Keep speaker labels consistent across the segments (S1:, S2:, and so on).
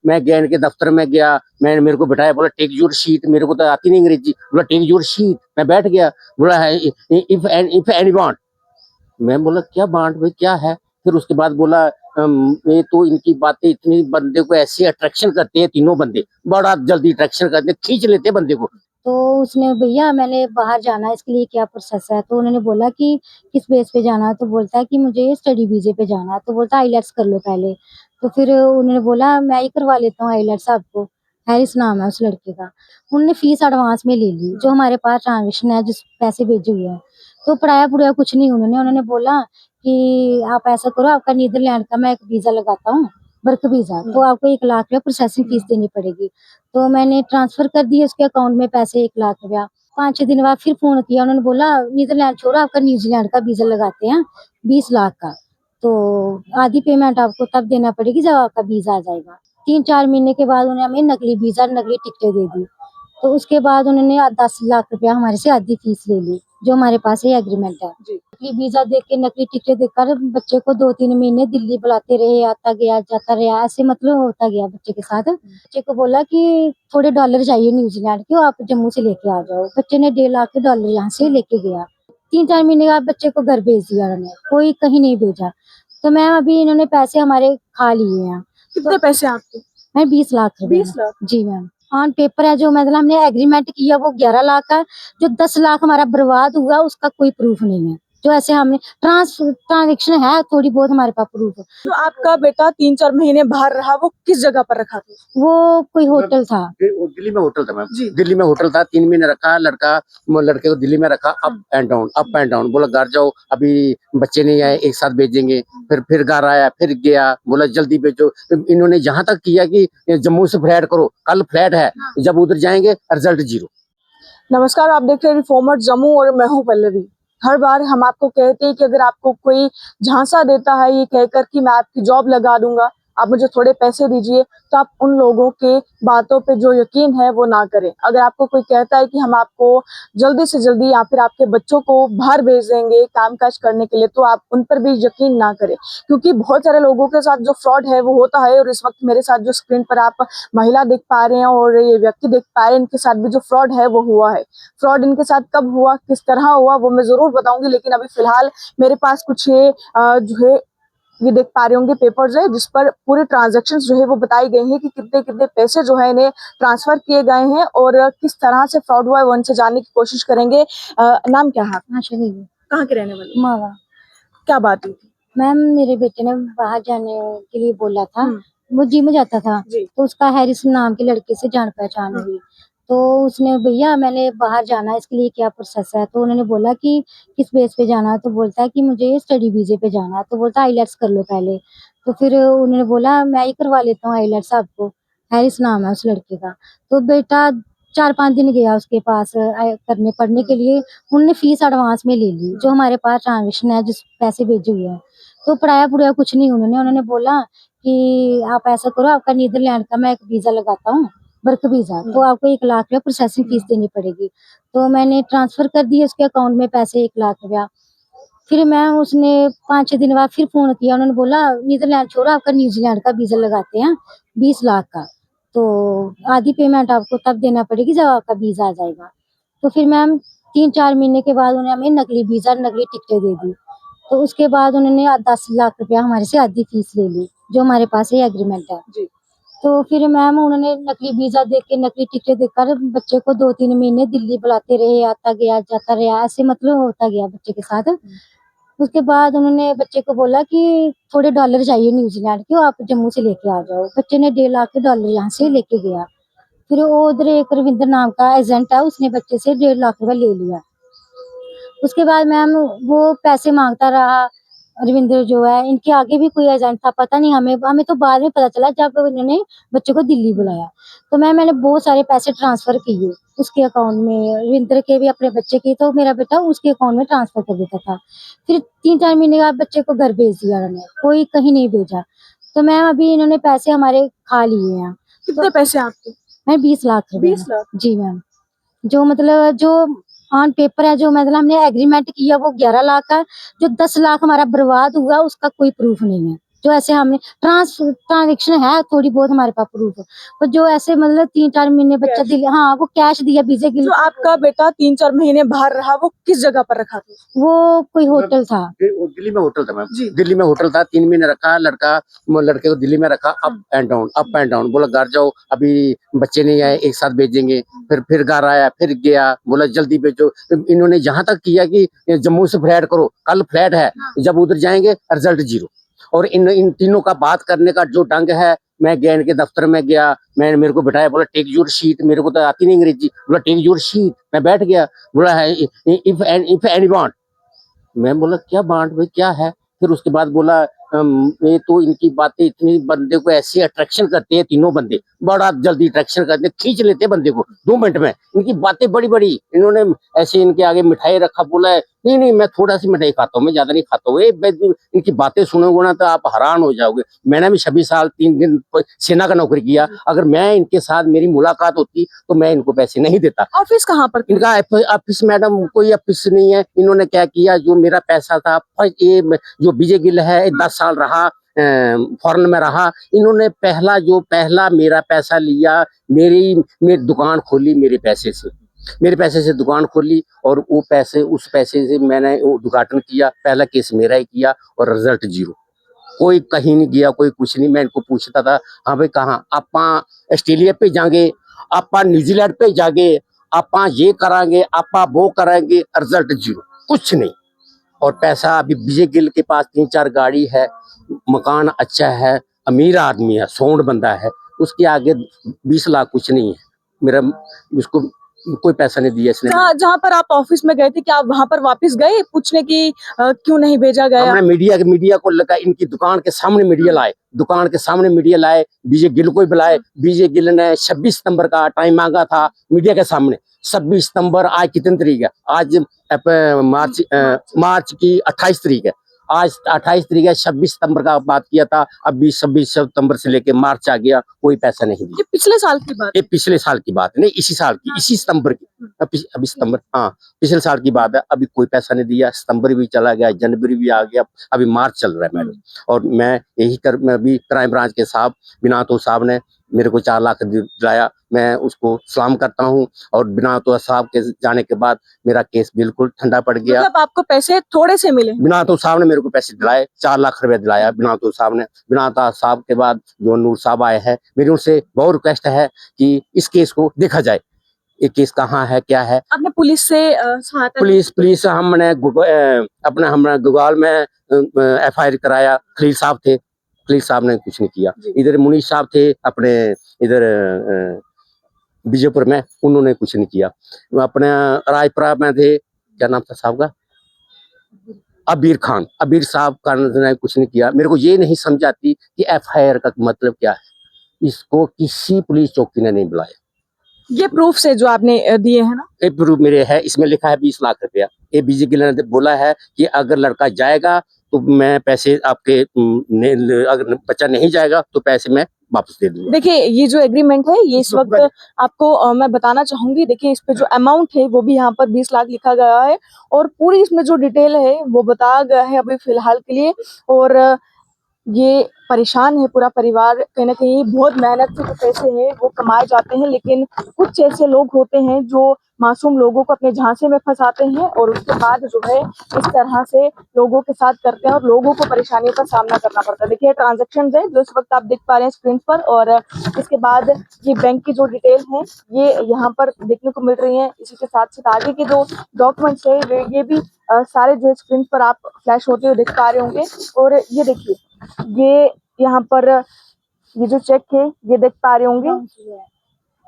S1: मैं गया इनके दफ्तर में गया, मैंने मेरे को बिठाया, बोला टेक योर शीट, मेरे को तो आती नहीं अंग्रेजी, बोला टेक योर शीट, मैं बैठ गया, बोला है इफ एनी वांट, मैं बोला क्या बांट भाई क्या है? फिर उसके बाद बोला ये तो इनकी बातें इतनी बंदे को ऐसी अट्रैक्शन करते हैं, तीनों बंदे बड़ा जल्दी अट्रैक्शन करते हैं, खींच लेते हैं बंदे को।
S2: तो उसने भैया मैंने बाहर जाना है, इसके लिए क्या प्रोसेस है? तो उन्होंने बोला कि किस बेस पे जाना है? तो बोलता है कि मुझे स्टडी वीजे पे जाना है। तो बोलता है आईलेट्स कर लो पहले। तो फिर उन्होंने बोला मैं ही करवा लेता हूँ आईलेट्स आपको। हैरिस नाम है उस लड़के का। उन्होंने फीस एडवांस में ले ली, जो हमारे पास ट्रांजेक्शन है, जिस पैसे भेजे हुए हैं। तो पढ़ाया पुढ़ाया कुछ नहीं उन्होंने बोला कि आप ऐसा करो, आपका नीदरलैंड का मैं एक वीजा लगाता हूँ, वर्क वीजा, तो आपको 1 लाख रुपया प्रोसेसिंग फीस देनी पड़ेगी। तो मैंने ट्रांसफर कर दिए उसके अकाउंट में पैसे 1 लाख रुपया। 5-6 दिन बाद फिर फोन किया, उन्होंने बोला नीदरलैंड छोड़ो, आपका न्यूजीलैंड का वीजा लगाते हैं 20 लाख का। तो आधी पेमेंट आपको तब देना पड़ेगी जब आपका वीजा आ जाएगा। 3-4 महीने के बाद उन्होंने हमें नकली वीजा नकली टिकटें दे दी। तो उसके बाद उन्होंने 10 लाख रुपया हमारे से आधी फीस ले ली, जो हमारे पास ये एग्रीमेंट है। नकली वीजा देख के नकली टिकटें देकर बच्चे को 2-3 महीने दिल्ली बुलाते रहे, आता गया जाता रहा, ऐसे मतलब होता गया बच्चे के साथ। बच्चे को बोला कि थोड़े डॉलर चाहिए न्यूजीलैंड के, आप जम्मू से लेके आ जाओ। बच्चे ने 1.5 लाख के डॉलर यहाँ से लेके गया। 3-4 महीने बाद बच्चे को घर भेज दिया उन्होंने, कोई कहीं नहीं भेजा। तो मैम अभी इन्होंने पैसे हमारे खा लिए हैं।
S3: कितने पैसे आपके?
S2: मैं 20 लाख रुपए।
S3: 20 लाख?
S2: जी मैम। ऑन पेपर है, जो मतलब हमने एग्रीमेंट किया वो 11 लाख का है। जो 10 लाख हमारा बर्बाद हुआ उसका कोई प्रूफ नहीं है। जो ऐसे हमने ट्रांजेक्शन है थोड़ी बहुत हमारे पास प्रूफ है।
S3: जो आपका बेटा 3-4 महीने बाहर रहा, वो किस जगह पर रखा था?
S2: वो कोई होटल था।
S1: दिल्ली में होटल था मैम,
S3: जी।
S1: दिल्ली में होटल था, 3 महीने रखा लड़का, लड़के को दिल्ली में रखा, up and down up and down, बोला घर जाओ, अभी बच्चे नहीं आए, एक साथ भेजेंगे। फिर घर आया, फिर गया, बोला जल्दी भेजो। इन्होंने जहां तक किया कि जम्मू से फ्लाइट करो, कल फ्लाइट है, जब उधर जाएंगे रिजल्ट 0।
S3: नमस्कार, आप देख रहे हैं रिफॉर्मर जम्मू और मैं हूं पल्लवी। हर बार हम आपको कहते हैं कि अगर आपको कोई झांसा देता है ये कहकर कि मैं आपकी जॉब लगा दूंगा, आप मुझे थोड़े पैसे दीजिए, तो आप उन लोगों के बातों पे जो यकीन है वो ना करें। अगर आपको कोई कहता है कि हम आपको जल्दी से जल्दी या फिर आपके बच्चों को बाहर भेज देंगे कामकाज करने के लिए, तो आप उन पर भी यकीन ना करें, क्योंकि बहुत सारे लोगों के साथ जो फ्रॉड है वो होता है। और इस वक्त मेरे साथ जो स्क्रीन पर आप महिला देख पा रहे हैं और ये व्यक्ति देख पा रहे हैं, इनके साथ भी जो फ्रॉड है वो हुआ है। फ्रॉड इनके साथ कब हुआ, किस तरह हुआ, वो मैं जरूर बताऊंगी, लेकिन अभी फिलहाल मेरे पास कुछ ये जो है ये देख पा रहे होंगे पेपर्स है, जिस पर पूरे ट्रांजैक्शंस जो है वो बताई गई हैं कि कितने कितने पैसे जो है इन्हें ट्रांसफर किए गए हैं और किस तरह से फ्रॉड हुआ है, वो इनसे जानने की कोशिश करेंगे। नाम क्या है? कहाँ के रहने वाले?
S2: मावा।
S3: क्या बात हुई थी?
S2: मैम मेरे बेटे ने बाहर जाने के लिए बोला था। वो जिम जाता था,
S3: जी।
S2: तो उसका हैरिस नाम के लड़के से जान पहचान हुई। तो उसने भैया मैंने बाहर जाना है, इसके लिए क्या प्रोसेस है? तो उन्होंने बोला कि किस बेस पे जाना है? तो बोलता है कि मुझे स्टडी वीजे पे जाना है। तो बोलता है आईलेट्स कर लो पहले। तो फिर उन्होंने बोला मैं ही करवा लेता हूँ आईलेट्स आपको। हैरिस नाम है उस लड़के का। तो बेटा 4-5 दिन गया उसके पास करने पढ़ने के लिए। उन्होंने फीस एडवांस में ले ली, जो हमारे पास ट्रांजेक्शन है, जिस पैसे भेजे हुए हैं। तो पढ़ाया पुढ़ाया कुछ नहीं उन्होंने बोला कि आप ऐसा करो, आपका नीदरलैंड का मैं एक वीजा लगाता हूँ, वर्क वीजा, तो आपको 1 लाख रुपया प्रोसेसिंग फीस देनी पड़ेगी। तो मैंने ट्रांसफर कर दिए उसके अकाउंट में पैसे 1 लाख रुपया। फिर मैं उसने 5-6 दिन बाद फिर फोन किया, उन्होंने बोला नीदरलैंड छोड़ो, आपका न्यूजीलैंड का वीजा लगाते हैं 20 लाख का। तो आधी पेमेंट आपको तब देना पड़ेगी जब आपका वीजा आ जाएगा। तो फिर मैम 3-4 महीने के बाद उन्होंने हमें नकली वीजा नकली टिकटें दे दी। तो उसके बाद उन्होंने 10 लाख रुपया हमारे से आधी फीस ले ली, जो हमारे पास ये एग्रीमेंट है।
S3: जी।
S2: तो फिर मैम उन्होंने नकली वीजा देख के नकली टिकटें देकर बच्चे को 2-3 महीने दिल्ली बुलाते रहे, आता गया जाता रहा, ऐसे मतलब होता गया बच्चे के साथ। उसके बाद उन्होंने बच्चे को बोला कि थोड़े डॉलर चाहिए न्यूजीलैंड के, आप जम्मू से लेके आ जाओ। बच्चे ने 1.5 लाख के डॉलर यहाँ से लेके गया। फिर वो उधर एक रविंद्र नाम का एजेंट है, उसने बच्चे से 1.5 लाख रुपया ले लिया। उसके बाद मैम वो पैसे मांगता रहा। रविंद्र जो है, इनके आगे भी कोई एजेंट था, पता नहीं, हमें तो बाद में पता चला जब उन्होंने बच्चे को दिल्ली बुलाया। तो मैंने बहुत सारे पैसे ट्रांसफर किए उसके अकाउंट में, रविंद्र के भी अपने बच्चे के, तो मेरा बेटा उसके अकाउंट में ट्रांसफर कर देता था। फिर 3-4 महीने बाद बच्चे को घर भेज दिया उन्होंने, कोई कहीं नहीं भेजा। तो मैम अभी इन्होंने पैसे हमारे खा लिए हैं।
S3: कितने पैसे आपके?
S2: मैं 20 लाख रुपए।
S3: 20 लाख?
S2: जी मैम। जो मतलब जो ऑन पेपर है, जो मतलब हमने एग्रीमेंट किया वो 11 लाख का है। जो 10 लाख हमारा बर्बाद हुआ उसका कोई प्रूफ नहीं है। जो ऐसे हमने ट्रांजेक्शन है थोड़ी बहुत हमारे पास प्रूफ, पर जो ऐसे मतलब 3-4 महीने बच्चा
S3: कैश।
S2: दिल, हाँ वो कैश दिया बीजे गिल,
S3: जो आपका बेटा 3-4 महीने बाहर रहा वो किस जगह पर रखा था?
S2: वो कोई होटल था।
S1: वो दिल्ली में होटल था मैम,
S3: जी।
S1: दिल्ली में होटल था, 3 महीने रखा लड़का, लड़के को दिल्ली में रखा, up and down up and down, बोला घर जाओ अभी बच्चे नहीं आए, एक साथ भेजेंगे, फिर घर आया, फिर गया, बोला जल्दी भेजो। इन्होंने जहां तक किया कि जम्मू से फ्लाइट करो, कल फ्लाइट है, जब उधर जाएंगे रिजल्ट जीरो। और इन तीनों का बात करने का जो ढंग है, मैं गया इनके दफ्तर में गया, मैंने मेरे को बिठाया, बोला टेक योर शीट, मेरे को तो आती नहीं अंग्रेजी, बोला टेक योर शीट, मैं बैठ गया, बोला है इफ एनी वांट, मैं बोला क्या बांट भाई क्या है? फिर उसके बाद बोला ये तो इनकी बातें इतनी बंदे को ऐसी अट्रैक्शन करते हैं, तीनों बंदे बड़ा जल्दी अट्रैक्शन करते हैं, खींच लेते हैं बंदे को 2 मिनट में। इनकी बातें बड़ी बड़ी, इन्होंने ऐसे इनके आगे मिठाई रखा, बोला है नहीं नहीं मैं थोड़ा सी मिठाई खाता हूँ, मैं ज्यादा नहीं खाता हूँ। इनकी बातें सुनोगे ना तो आप हैरान हो जाओगे। मैंने भी 26 साल 3 दिन सेना का नौकरी किया, अगर मैं इनके साथ मेरी मुलाकात होती तो मैं इनको पैसे नहीं देता।
S3: ऑफिस कहाँ पर?
S1: इनका ऑफिस मैडम कोई ऑफिस नहीं है। इन्होंने क्या किया, जो मेरा पैसा था, ये जो विजय गिल है 10 साल रहा फॉरेन में रहा, इन्होंने पहला मेरा पैसा लिया, मेरी दुकान खोली मेरे पैसे से दुकान खोली, और उस पैसे से मैंने उद्घाटन किया, पहला केस मेरा ही किया, और रिजल्ट जीरो। कोई कहीं नहीं गया, कोई कुछ नहीं। मैं इनको पूछता था, हाँ भाई कहाँ आप, ऑस्ट्रेलिया पे जाएंगे, आप न्यूजीलैंड पे जाएंगे, आप ये कराएंगे, आप वो कराएंगे, रिजल्ट जीरो, कुछ नहीं। और पैसा अभी विजय गिल के पास 3-4 गाड़ी है, मकान अच्छा है, अमीर आदमी है, सोंड बंदा है, उसके आगे 20 लाख कुछ नहीं है। मेरा उसको कोई पैसा नहीं दिया इसने।
S3: जहाँ पर आप ऑफिस में गए थे, क्या आप वहां पर वापस गए पूछने की क्यों नहीं भेजा गया?
S1: हमने मीडिया को लगा, इनकी दुकान के सामने मीडिया लाए, विजय गिल को ही बुलाए। विजय गिल ने 26 सितंबर का टाइम मांगा था मीडिया के सामने। 26 सितंबर आज कितनी तारीख है? आज मार्च की 28 तारीख है। आज 28 तारीख है, 26 सितंबर का बात किया था, अब 26 सितंबर से लेके मार्च आ गया, कोई पैसा नहीं दिया।
S3: ये पिछले साल की बात?
S1: ये पिछले साल की बात नहीं, इसी साल की, इसी सितंबर की, अभी सितंबर, हाँ पिछले साल की बात है। अभी कोई पैसा नहीं दिया, सितंबर भी चला गया, जनवरी भी आ गया, अभी मार्च चल रहा है मैडम। और मैं अभी क्राइम ब्रांच के साहब बिनातो साहब ने मेरे को 4 लाख दिलाया, मैं उसको सलाम करता हूँ। और बिनातो साहब के जाने के बाद मेरा केस बिल्कुल ठंडा पड़ गया।
S3: मतलब आपको पैसे थोड़े से मिले?
S1: बिनातो साहब ने मेरे को पैसे दिलाए, 4 लाख रुपए दिलाया बिनातो साहब ने। बिनातो साहब के बाद जो नूर साहब आए हैं, मेरी उनसे बहुत रिक्वेस्ट है कि इस केस को देखा जाए, ये केस कहाँ है क्या है।
S3: आपने पुलिस से सहायता?
S1: पुलिस हमने हमने गुगाल में FIR कराया। खलील साहब ने कुछ नहीं किया। इधर मुनीश साहब थे अपने इधर बीजेपुर में, उन्होंने कुछ नहीं किया। अपने रायपुरा में थे, क्या नाम था साहब का, अबीर साहब का ने कुछ नहीं किया। मेरे को ये नहीं समझ आती कि FIR का मतलब क्या है। इसको किसी पुलिस चौकी ने नहीं बुलाया।
S3: ये प्रूफ से जो आपने दिए हैं ना?
S1: एक प्रूफ मेरे है, इसमें लिखा है 20 लाख रुपया। ये विजय गिल ने बोला है कि अगर लड़का जाएगा तो मैं पैसे आपके, अगर बच्चा नहीं जाएगा तो पैसे मैं वापस दे दूंगा।
S3: देखिए ये जो एग्रीमेंट है ये इस वक्त आपको मैं बताना चाहूंगी। देखिए इस पे जो अमाउंट है वो भी यहाँ पर 20 लाख लिखा गया है, और पूरी इसमें जो डिटेल है वो बताया गया है अभी फिलहाल के लिए। और ये परेशान है पूरा परिवार, कहीं ना कहीं बहुत मेहनत से जो पैसे हैं वो कमाए जाते हैं, लेकिन कुछ ऐसे लोग होते हैं जो मासूम लोगों को अपने झांसे में फंसाते हैं और उसके बाद जो है इस तरह से लोगों के साथ करते हैं और लोगों को परेशानियों का सामना करना पड़ता है। देखिए ट्रांजैक्शन है जो इस वक्त आप देख पा रहे हैं स्क्रीन पर, और इसके बाद ये बैंक की जो डिटेल है ये यहाँ पर देखने को मिल रही है। इसी के साथ साथ आगे के जो डॉक्यूमेंट्स है ये भी सारे जो स्क्रीन पर आप फ्लैश होते हुए देख पा रहे होंगे। और ये देखिए ये यहाँ पर ये जो चेक है ये देख पा रहे होंगे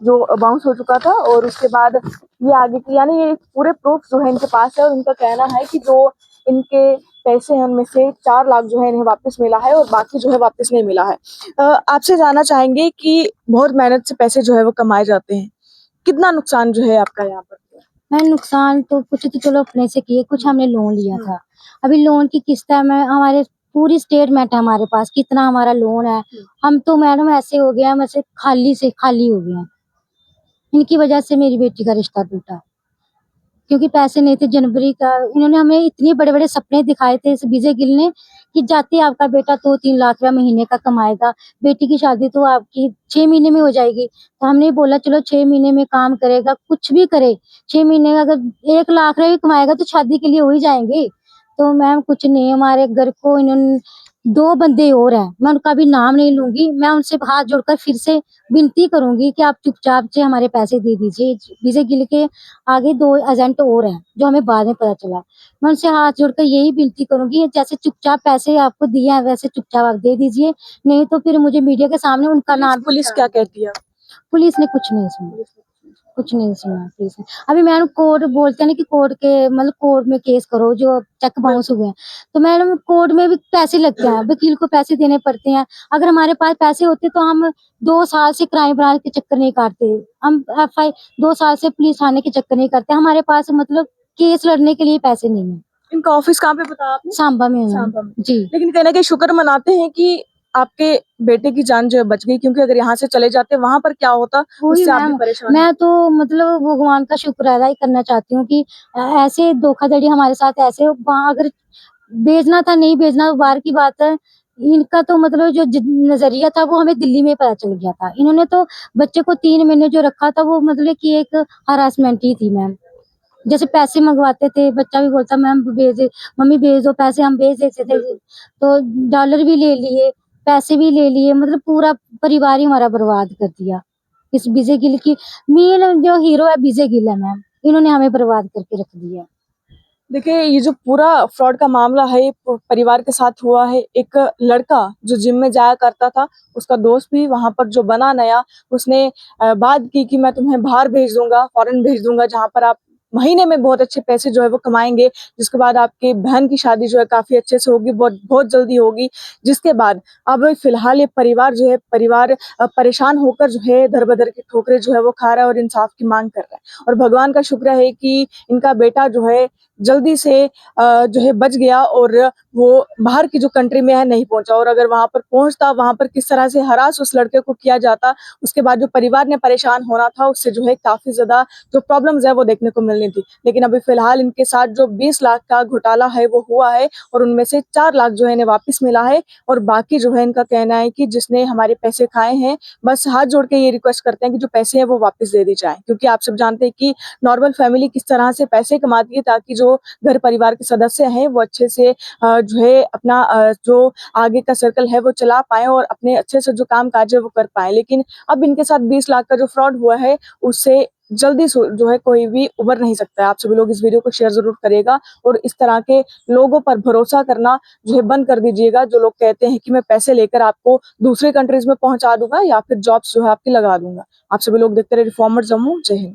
S3: जो बाउंस हो चुका था, और उसके बाद ये आगे की, यानी ये पूरे प्रूफ जो है इनके पास है। और इनका कहना है कि जो इनके पैसे हैं उनमें से 4 लाख जो है इन्हें वापस मिला है और बाकी जो है वापस नहीं मिला है। आपसे जानना चाहेंगे कि बहुत मेहनत से पैसे जो है वो कमाए जाते हैं, कितना नुकसान जो है आपका यहाँ पर?
S2: मैं नुकसान तो कुछ तो चलो अपने से किए, कुछ हमने लोन लिया था। अभी लोन की किस्त है, मैं हमारे पूरी स्टेटमेंट है हमारे पास, कितना हमारा लोन है। हम तो मैडम ऐसे हो गया, हम ऐसे खाली से खाली हो गए हैं। इनकी वजह से मेरी बेटी का रिश्ता टूटा। क्योंकि पैसे नहीं थे जनवरी का। इन्होंने हमें इतने बड़े-बड़े सपने दिखाए थे इस विजय गिल ने कि जाते ही आपका बेटा 2-3 लाख रुपया महीने का कमाएगा, बेटी की शादी तो आपकी 6 महीने में हो जाएगी। तो हमने बोला चलो 6 महीने में काम करेगा, कुछ भी करे, 6 महीने में अगर 1 लाख रुपया भी कमाएगा तो शादी के लिए हो ही जाएँगे। तो मैम कुछ नहीं, हमारे घर को इन्होंने 2 बंदे और हैं, मैं उनका भी नाम नहीं लूँगी, मैं उनसे हाथ जोड़कर फिर से विनती करूँगी कि आप चुपचाप से हमारे पैसे दे दीजिए। विजय गिल के आगे 2 एजेंट और हैं, जो हमें बाद में पता चला। मैं उनसे हाथ जोड़कर यही विनती करूँगी, जैसे चुपचाप पैसे आपको दिए हैं, वैसे चुपचाप आप दे दीजिए, नहीं तो फिर मुझे मीडिया के सामने उनका नाम
S3: पुलिस क्या कहती है?
S2: पुलिस ने कुछ नहीं सुना, कुछ नहीं सुना पुलिस ने। अभी मैडम कोर्ट बोलते हैं ना कि कोर्ट के मतलब कोर्ट में केस करो जो चेक बाउंस हुए हैं। तो मैडम कोर्ट में भी पैसे लगते हैं, वकील को पैसे देने पड़ते हैं। अगर हमारे पास पैसे होते तो हम 2 साल से क्राइम ब्रांच के चक्कर नहीं काटते। हम एफआई 2 साल से पुलिस थाने के चक्कर नहीं काटते। हमारे पास मतलब केस लड़ने के लिए पैसे नहीं है।
S3: इनका ऑफिस कहाँ पे बताया आपने?
S2: सांबा में है मैम।
S3: सांबा में।
S2: जी।
S3: लेकिन कहीं न कहीं शुक्र मनाते हैं कि आपके बेटे की जान जो है बच गई, क्योंकि अगर यहाँ से चले जाते वहाँ पर क्या होता,
S2: वही
S3: उससे आप भी
S2: मैम,
S3: परेशान
S2: मैं तो मतलब भगवान का शुक्र अदा ही करना चाहती हूँ कि ऐसे धोखाधड़ी हमारे साथ ऐसे वहाँ अगर भेजना था नहीं भेजना वो बाहर की बात है। इनका तो मतलब जो नजरिया था वो हमें दिल्ली में पता चल गया था। इन्होंने तो बच्चे को 3 महीने जो रखा था वो मतलब कि एक हरासमेंट ही थी मैम। जैसे पैसे मंगवाते थे, बच्चा भी बोलता मैम मम्मी भेज दो पैसे, हम भेज देते थे। तो डॉलर भी ले लिए, पैसे भी ले लिए, मतलब पूरा परिवार ही हमारा बर्बाद कर दिया। इस विजय गिल की मेन जो हीरो है विजय गिल है मैम, इन्होंने हमें बर्बाद करके रख दिया।
S3: देखिए, ये जो पूरा फ्रॉड का मामला है, ये परिवार के साथ हुआ है। एक लड़का जो जिम में जाया करता था, उसका दोस्त भी वहाँ पर जो बना नया, उसने बात की कि मैं तुम्हें बाहर भेज दूँगा, फॉरेन भेज दूँगा, जहाँ पर आप महीने में बहुत अच्छे पैसे जो है वो कमाएँगे, जिसके बाद आपकी बहन की शादी जो है काफ़ी अच्छे से होगी, बहुत बहुत जल्दी होगी। जिसके बाद अब फिलहाल ये परिवार जो है, परेशान होकर जो है दर-बदर की ठोकरें जो है वो खा रहा है और इंसाफ की माँग कर रहा है। और भगवान का शुक्र है कि इनका बेटा जो है जल्दी से जो है बच गया और वो बाहर की जो कंट्री में है नहीं पहुँचा, और अगर वहाँ पर पहुँचता, वहाँ पर किस तरह से हरास उस लड़के को किया जाता, उसके बाद जो परिवार ने परेशान होना था, उससे जो है काफ़ी ज़्यादा जो प्रॉब्लम्स है वो देखने को मिलनी थी। लेकिन अभी फ़िलहाल इनके साथ जो 20 लाख का घोटाला है वो हुआ है, और उनमें से 4 लाख जो है इन्हें वापस मिला है, और बाकी जो है इनका कहना है कि जिसने हमारे पैसे खाए हैं, बस हाथ जोड़ के ये रिक्वेस्ट करते हैं कि जो पैसे हैं वो वापस दे दी जाएँ। क्योंकि आप सब जानते हैं कि नॉर्मल फैमिली किस तरह से पैसे कमाती है, ताकि जो घर परिवार के सदस्य हैं वो अच्छे से जो है अपना जो आगे का सर्कल है वो चला पाएँ और अपने अच्छे से जो काम-काज है वो कर पाएँ। लेकिन अब इनके साथ 20 लाख का जो फ्रॉड हुआ है, उससे जल्दी जो है कोई भी उबर नहीं सकता है। आप सभी लोग इस वीडियो को शेयर ज़रूर करिएगा, और इस तरह के लोगों पर भरोसा करना जो है बंद कर दीजिएगा, जो लोग कहते हैं कि मैं पैसे लेकर आपको दूसरे कंट्रीज़ में पहुँचा दूँगा या फिर जॉब्स जो है आपकी लगा दूँगा। आप सभी लोग देखते रहिए रिफॉर्मर जम्मू। जय हिंद।